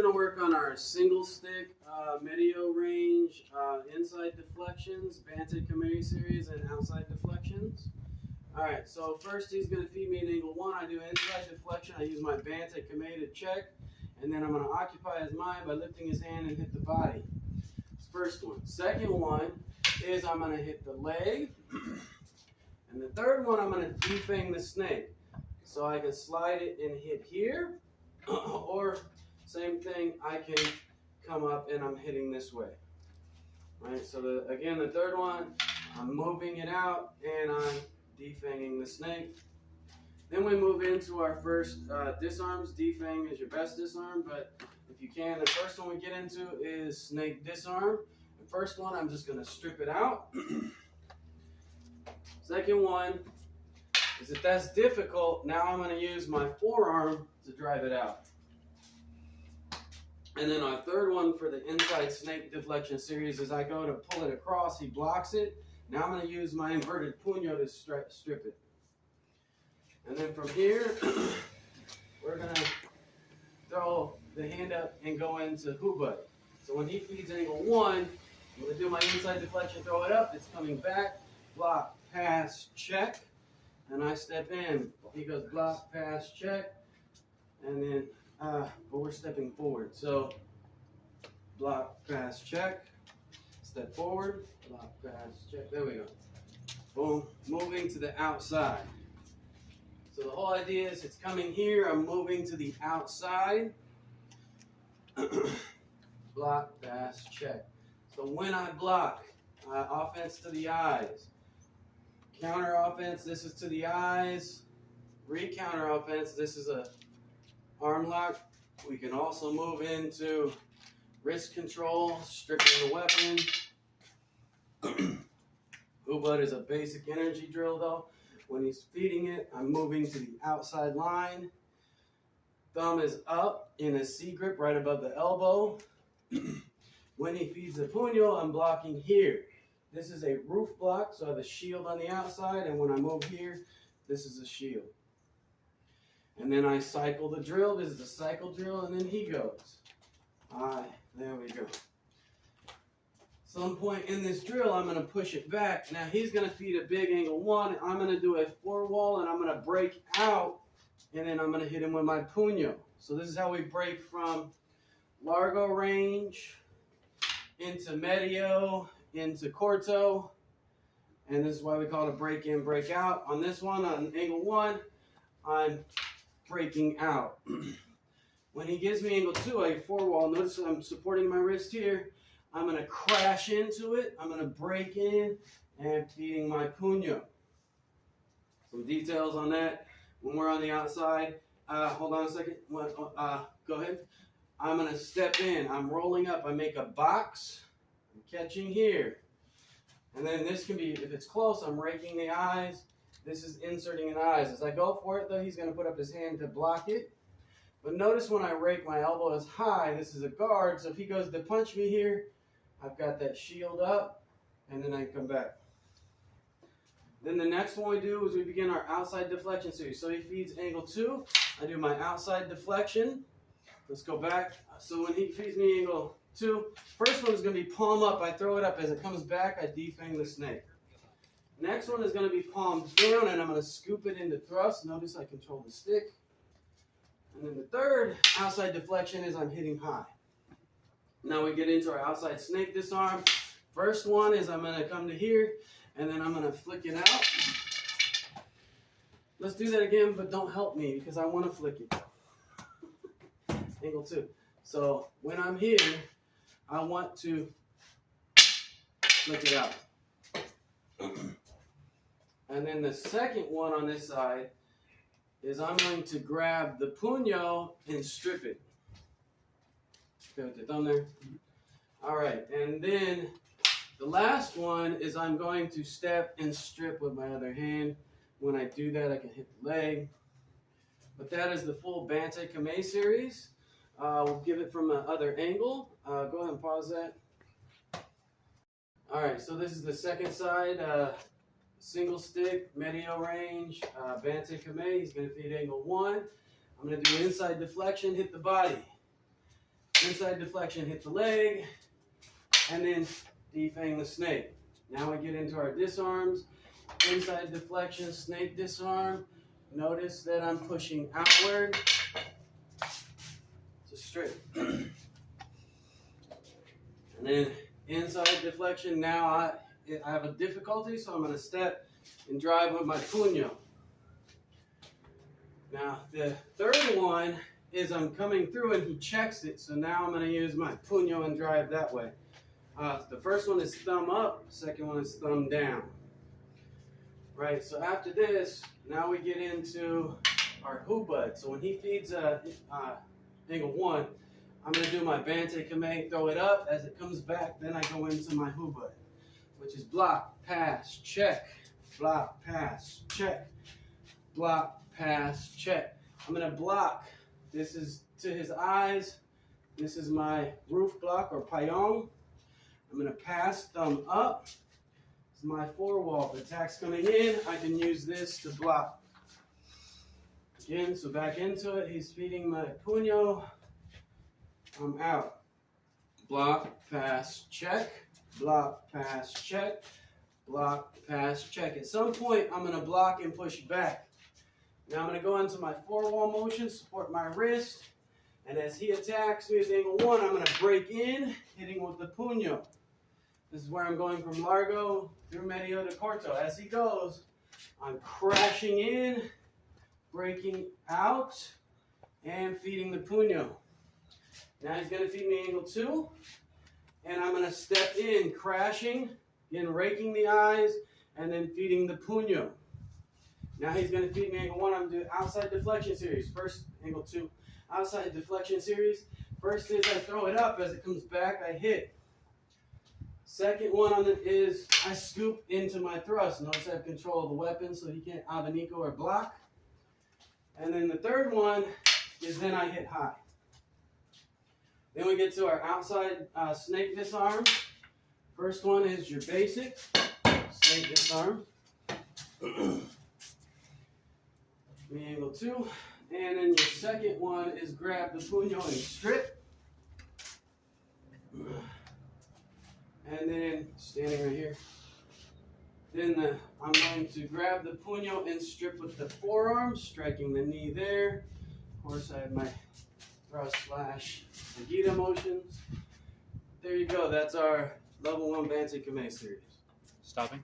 going to work on our single stick, medio range, inside deflections, Bantay Kamay series, and outside deflections. Alright, so first he's going to feed me an angle 1. I do inside deflection. I use my Bantay Kamay to check. And then I'm going to occupy his mind by lifting his hand and hit the body. First one. Second one is I'm going to hit the leg. And the third one, I'm going to defang the snake. So I can slide it and hit here. Or same thing, I can come up and I'm hitting this way. Right, so again, the third one, I'm moving it out and I'm defanging the snake. Then we move into our first disarms. Defang is your best disarm, but if you can, the first one we get into is snake disarm. The first one, I'm just going to strip it out. Second one is if that's difficult, now I'm going to use my forearm to drive it out. And then our third one for the inside snake deflection series is I go to pull it across, he blocks it. Now I'm going to use my inverted puño to strip it. And then from here, we're going to throw the hand up and go into hubud. So when he feeds angle 1, I'm going to do my inside deflection, throw it up, it's coming back, block, pass, check, and I step in. He goes block, pass, check, and then, but we're stepping forward. So block, pass, check, step forward, block, pass, check, there we go. Boom, moving to the outside. So the whole idea is it's coming here, I'm moving to the outside. Block, pass, check. So when I block, offense to the eyes. Counter offense, this is to the eyes. Re-counter offense, this is a arm lock. We can also move into wrist control, stripping the weapon. Hubud is a basic energy drill though. When he's feeding it, I'm moving to the outside line. Thumb is up in a C grip right above the elbow. When he feeds the puño, I'm blocking here. This is a roof block, so I have a shield on the outside, and when I move here, this is a shield. And then I cycle the drill. This is a cycle drill, and then he goes. There we go. Some point in this drill, I'm going to push it back. Now he's going to feed a big angle 1. I'm going to do a 4-wall, and I'm going to break out, and then I'm going to hit him with my puño. So this is how we break from largo range into medio, into corto, and this is why we call it a break in, break out. On this one, on angle 1, I'm breaking out. When he gives me angle 2, a 4-wall, notice I'm supporting my wrist here. I'm going to crash into it. I'm going to break in and feeding my puño. Some details on that. When we're on the outside, hold on a second. Go ahead. I'm going to step in. I'm rolling up. I make a box. I'm catching here. And then this can be, if it's close, I'm raking the eyes. This is inserting in eyes. As I go for it, though, he's going to put up his hand to block it. But notice when I rake, my elbow is high. This is a guard. So if he goes to punch me here, I've got that shield up, and then I come back. Then the next one we do is we begin our outside deflection series. So he feeds angle 2. I do my outside deflection. Let's go back. So when he feeds me angle 2, first one is going to be palm up. I throw it up. As it comes back, I defang the snake. Next one is going to be palm down, and I'm going to scoop it into thrust. Notice I control the stick. And then the third outside deflection is I'm hitting high. Now we get into our outside snake disarm. First one is I'm going to come to here, and then I'm going to flick it out. Let's do that again, but don't help me because I want to flick it. Angle 2. So when I'm here, I want to flick it out. And then the second one on this side is I'm going to grab the puño and strip it. Okay, with the thumb there. All right, and then the last one is I'm going to step and strip with my other hand. When I do that, I can hit the leg. But that is the full Bantay Kamay series. We'll give it from another angle. Go ahead and pause that. All right, so this is the second side. Single stick, medio range, Bantay Kamay. He's going to feed angle 1. I'm going to do inside deflection, hit the body. inside deflection, hit the leg, and then defang the snake. Now we get into our disarms. Inside deflection, snake disarm. Notice that I'm pushing outward to straight. And then inside deflection, now I have a difficulty, so I'm going to step and drive with my puño. Now the third one is I'm coming through and he checks it, so now I'm going to use my puño and drive that way. The first one is thumb up, second one is thumb down. Right, so after this, now we get into our hubud. So when he feeds angle 1, I'm going to do my Bantay Kamay, throw it up. As it comes back, then I go into my hubud, which is block, pass, check, block, pass, check, block, pass, check. I'm going to block. This is to his eyes. This is my roof block or payong. I'm going to pass, thumb up. This is my four-wall. If the attack's coming in, I can use this to block. Again, so back into it. He's feeding my puño. I'm out. Block, pass, check. Block, pass, check. Block, pass, check. At some point, I'm going to block and push back. Now I'm going to go into my four-wall motion, support my wrist. And as he attacks me with angle 1, I'm going to break in, hitting with the puño. This is where I'm going from largo through medio to corto. As he goes, I'm crashing in, breaking out, and feeding the puño. Now he's going to feed me angle 2, and I'm going to step in, crashing, again raking the eyes, and then feeding the puño. Now he's going to feed me angle 1. I'm going to do outside deflection series. First, angle 2, outside deflection series. First is I throw it up. As it comes back, I hit. Second one on it is I scoop into my thrust. Notice I have control of the weapon so he can't abanico or block. And then the third one is then I hit high. Then we get to our outside snake disarm. First one is your basic snake disarm. Angle 2. And then your second one is grab the puño and strip. And then, standing right here, then I'm going to grab the puño and strip with the forearm, striking the knee there. Of course, I have my thrust slash Agita motions. There you go. That's our level 1 Bantay Kamay series. Stopping.